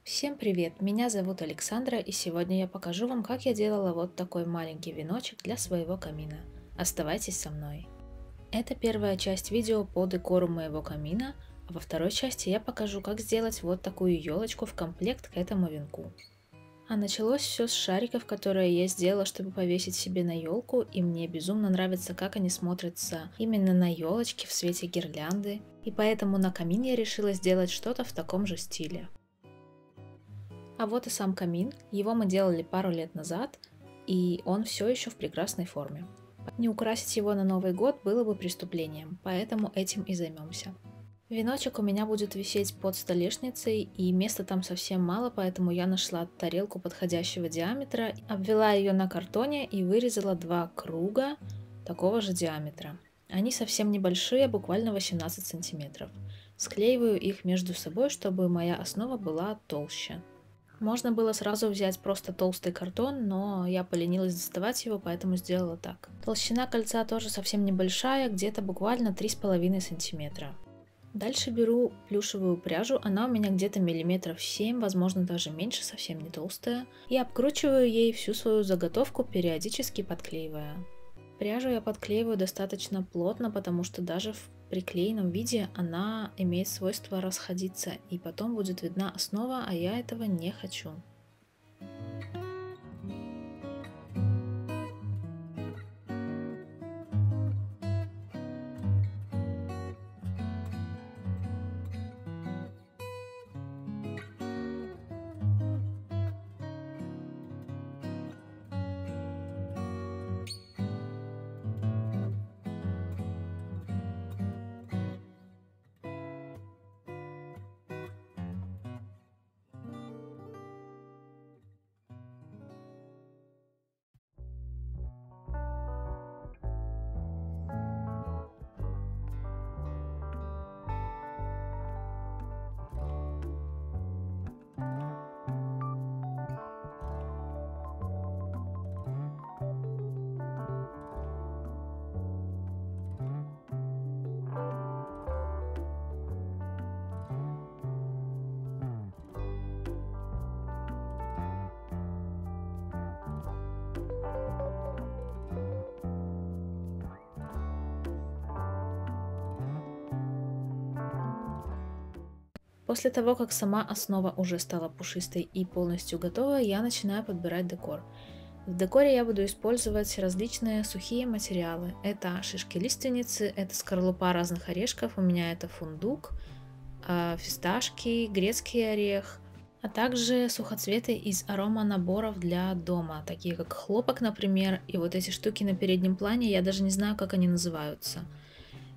Всем привет! Меня зовут Александра, и сегодня я покажу вам, как я делала вот такой маленький веночек для своего камина. Оставайтесь со мной! Это первая часть видео по декору моего камина, а во второй части я покажу, как сделать вот такую елочку в комплект к этому венку. А началось все с шариков, которые я сделала, чтобы повесить себе на елку, и мне безумно нравится, как они смотрятся именно на елочке в свете гирлянды, и поэтому на камин я решила сделать что-то в таком же стиле. А вот и сам камин. Его мы делали пару лет назад, и он все еще в прекрасной форме. Не украсить его на Новый год было бы преступлением, поэтому этим и займемся. Веночек у меня будет висеть под столешницей, и места там совсем мало, поэтому я нашла тарелку подходящего диаметра, обвела ее на картоне и вырезала два круга такого же диаметра. Они совсем небольшие, буквально 18 сантиметров. Склеиваю их между собой, чтобы моя основа была толще. Можно было сразу взять просто толстый картон, но я поленилась доставать его, поэтому сделала так. Толщина кольца тоже совсем небольшая, где-то буквально 3,5 сантиметра. Дальше беру плюшевую пряжу, она у меня где-то миллиметров 7, возможно даже меньше, совсем не толстая. И обкручиваю ей всю свою заготовку, периодически подклеивая. Пряжу я подклеиваю достаточно плотно, потому что даже в приклеенном виде она имеет свойство расходиться, и потом будет видна основа, а я этого не хочу. После того, как сама основа уже стала пушистой и полностью готова, я начинаю подбирать декор. В декоре я буду использовать различные сухие материалы. Это шишки лиственницы, это скорлупа разных орешков, у меня это фундук, фисташки, грецкий орех, а также сухоцветы из ароманаборов для дома, такие как хлопок, например, и вот эти штуки на переднем плане, я даже не знаю, как они называются.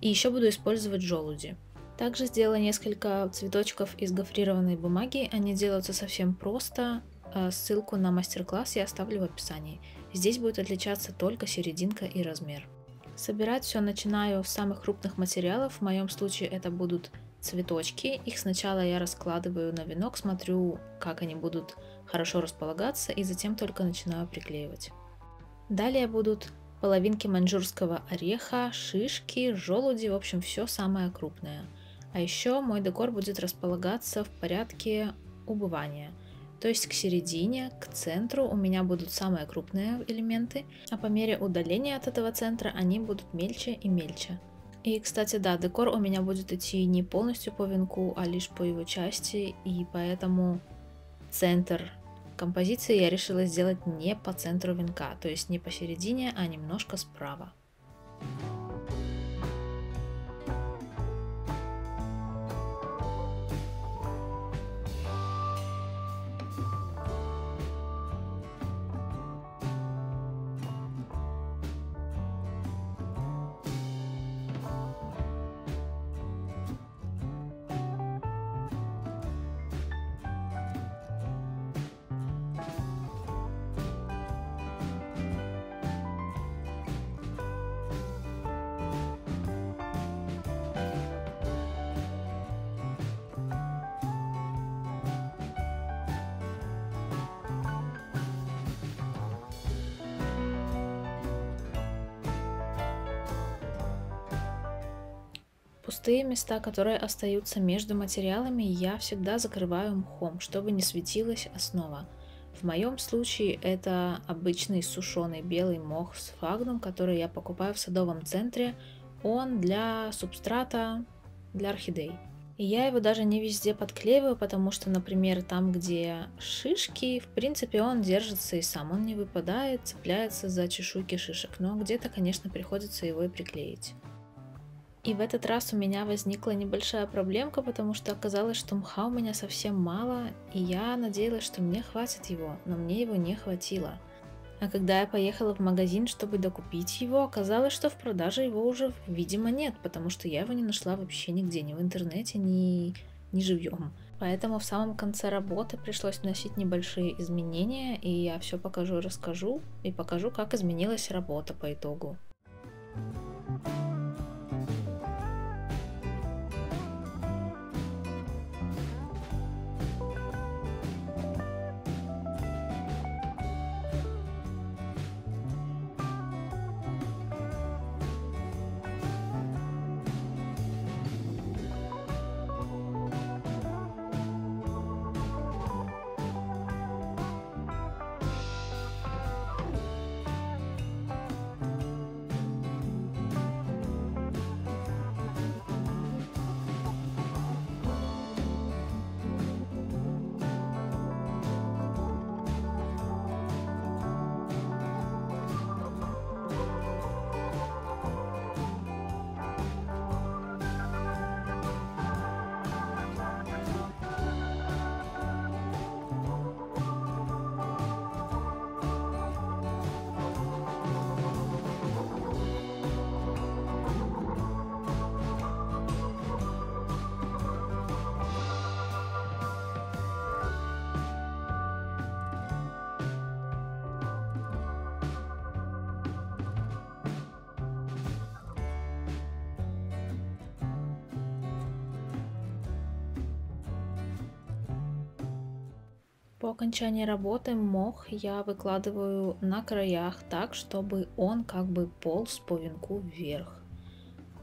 И еще буду использовать желуди. Также сделала несколько цветочков из гофрированной бумаги, они делаются совсем просто, ссылку на мастер-класс я оставлю в описании. Здесь будет отличаться только серединка и размер. Собирать все начинаю с самых крупных материалов, в моем случае это будут цветочки. Их сначала я раскладываю на венок, смотрю, как они будут хорошо располагаться, и затем только начинаю приклеивать. Далее будут половинки маньчжурского ореха, шишки, желуди, в общем, все самое крупное. А еще мой декор будет располагаться в порядке убывания. То есть к середине, к центру у меня будут самые крупные элементы, а по мере удаления от этого центра они будут мельче и мельче. И, кстати, да, декор у меня будет идти не полностью по венку, а лишь по его части, и поэтому центр композиции я решила сделать не по центру венка, то есть не посередине, а немножко справа. пустые места, которые остаются между материалами, я всегда закрываю мхом, чтобы не светилась основа. В моем случае это обычный сушеный белый мох сфагнум, который я покупаю в садовом центре. Он для субстрата для орхидей. И я его даже не везде подклеиваю, потому что, например, там, где шишки, в принципе, он держится и сам. Он не выпадает, цепляется за чешуйки шишек. Но где-то, конечно, приходится его и приклеить. И в этот раз у меня возникла небольшая проблемка, потому что оказалось, что мха у меня совсем мало, и я надеялась, что мне хватит его, но мне его не хватило. А когда я поехала в магазин, чтобы докупить его, оказалось, что в продаже его уже, видимо, нет, потому что я его не нашла вообще нигде, ни в интернете, ни живьем. Поэтому в самом конце работы пришлось вносить небольшие изменения, и я все покажу и расскажу, и покажу, как изменилась работа по итогу. По окончании работы мох я выкладываю на краях так, чтобы он как бы полз по венку вверх.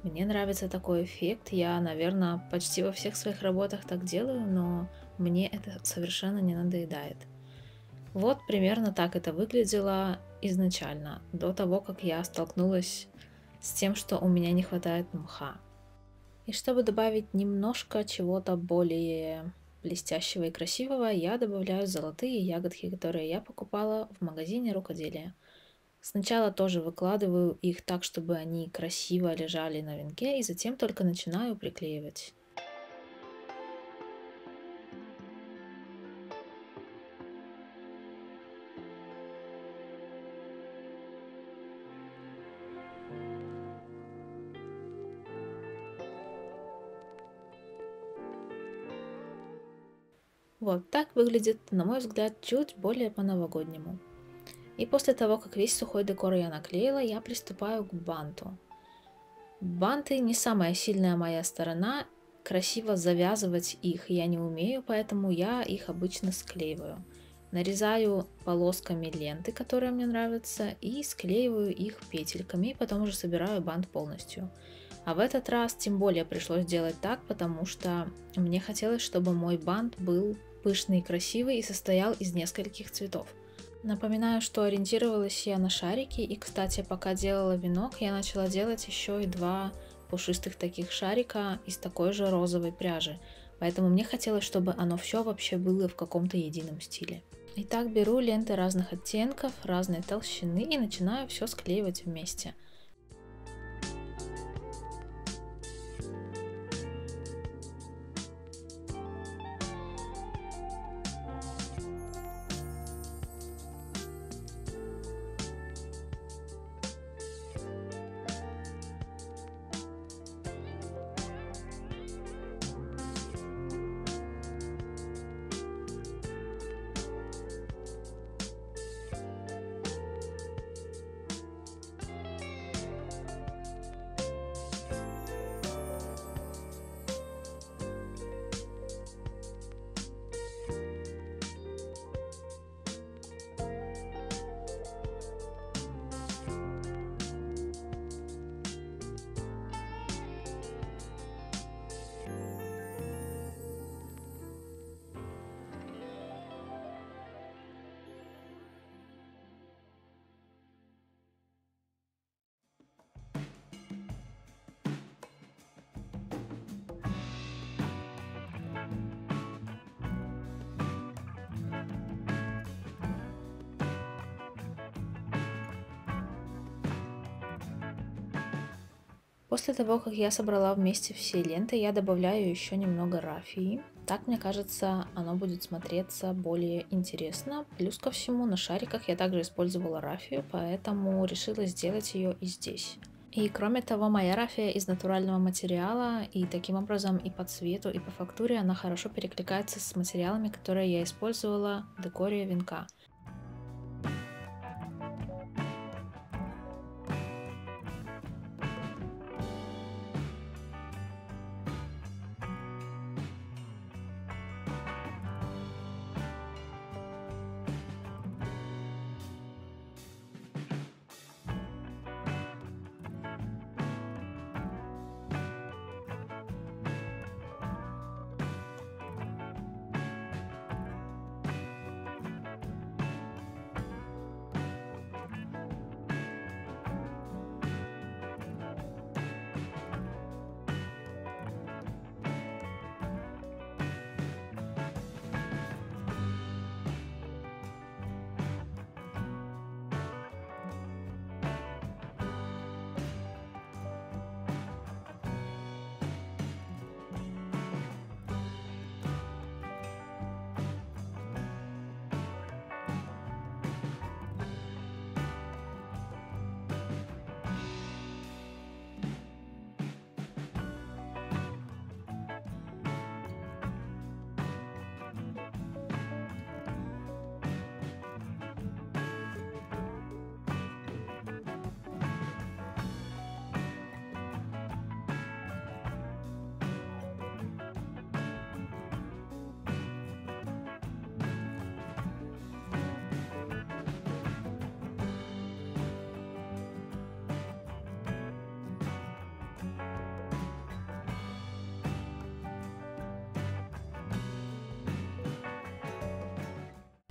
Мне нравится такой эффект, я, наверное, почти во всех своих работах так делаю, но мне это совершенно не надоедает. Вот примерно так это выглядело изначально, до того, как я столкнулась с тем, что у меня не хватает мха. И чтобы добавить немножко чего-то более блестящего и красивого, я добавляю золотые ягодки, которые я покупала в магазине рукоделия. Сначала тоже выкладываю их так, чтобы они красиво лежали на венке, и затем только начинаю приклеивать. Вот так выглядит, на мой взгляд, чуть более по-новогоднему. И после того, как весь сухой декор я наклеила, я приступаю к банту. Банты не самая сильная моя сторона, красиво завязывать их я не умею, поэтому я их обычно склеиваю. Нарезаю полосками ленты, которые мне нравятся, и склеиваю их петельками, и потом уже собираю бант полностью. А в этот раз тем более пришлось делать так, потому что мне хотелось, чтобы мой бант был пышный и красивый и состоял из нескольких цветов. Напоминаю, что ориентировалась я на шарики, и, кстати, пока делала венок, я начала делать еще и 2 пушистых таких шарика из такой же розовой пряжи. Поэтому мне хотелось, чтобы оно все вообще было в каком-то едином стиле. Итак, беру ленты разных оттенков, разной толщины и начинаю все склеивать вместе. После того, как я собрала вместе все ленты, я добавляю еще немного рафии. Так, мне кажется, оно будет смотреться более интересно. Плюс ко всему, на шариках я также использовала рафию, поэтому решила сделать ее и здесь. И кроме того, моя рафия из натурального материала, и таким образом и по цвету, и по фактуре она хорошо перекликается с материалами, которые я использовала в декоре венка.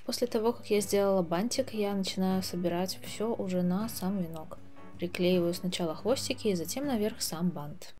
После того, как я сделала бантик, я начинаю собирать все уже на сам венок. Приклеиваю сначала хвостики и затем наверх сам бант.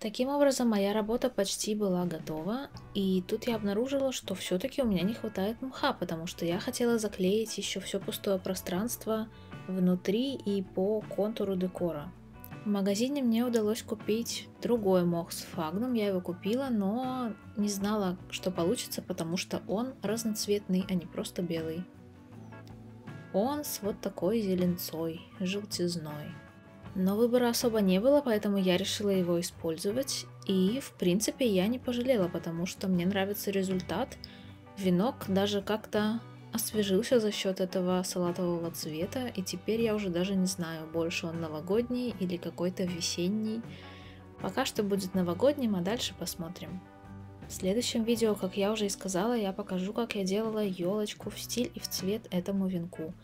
Таким образом, моя работа почти была готова, и тут я обнаружила, что все-таки у меня не хватает мха, потому что я хотела заклеить еще все пустое пространство внутри и по контуру декора. В магазине мне удалось купить другой мох сфагнум, я его купила, но не знала, что получится, потому что он разноцветный, а не просто белый. Он с вот такой зеленцой, желтизной. Но выбора особо не было, поэтому я решила его использовать. И, в принципе, я не пожалела, потому что мне нравится результат. Венок даже как-то освежился за счет этого салатового цвета. И теперь я уже даже не знаю, больше он новогодний или какой-то весенний. Пока что будет новогодним, а дальше посмотрим. В следующем видео, как я уже и сказала, я покажу, как я делала елочку в стиль и в цвет этому венку.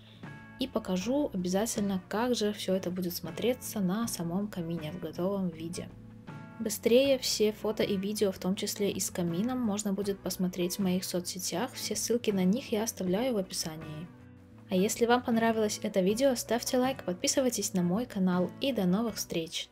И покажу обязательно, как же все это будет смотреться на самом камине в готовом виде. Быстрее все фото и видео, в том числе и с камином, можно будет посмотреть в моих соцсетях, все ссылки на них я оставляю в описании. А если вам понравилось это видео, ставьте лайк, подписывайтесь на мой канал и до новых встреч!